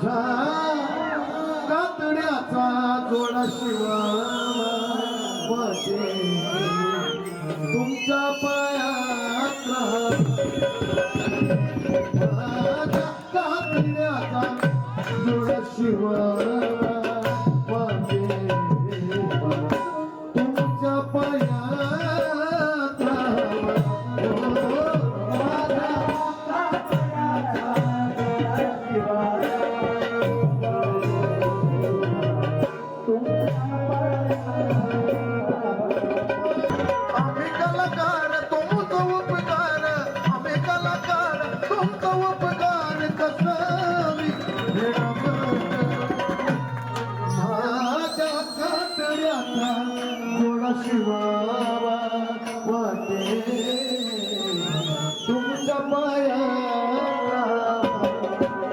माझा कातड्याचा जोडा शिवावा वाटे तुमच्या पायात माझा कातड्याचा जोडा शिवावा वाटे तुमच्या पायात आम्ही कलाकार तुमचा उपकार आम्ही कलाकार तुमचा उपकार कसावी माझ्या कातड्याचा गोडा शिवावा वाटे तुमच्या पाया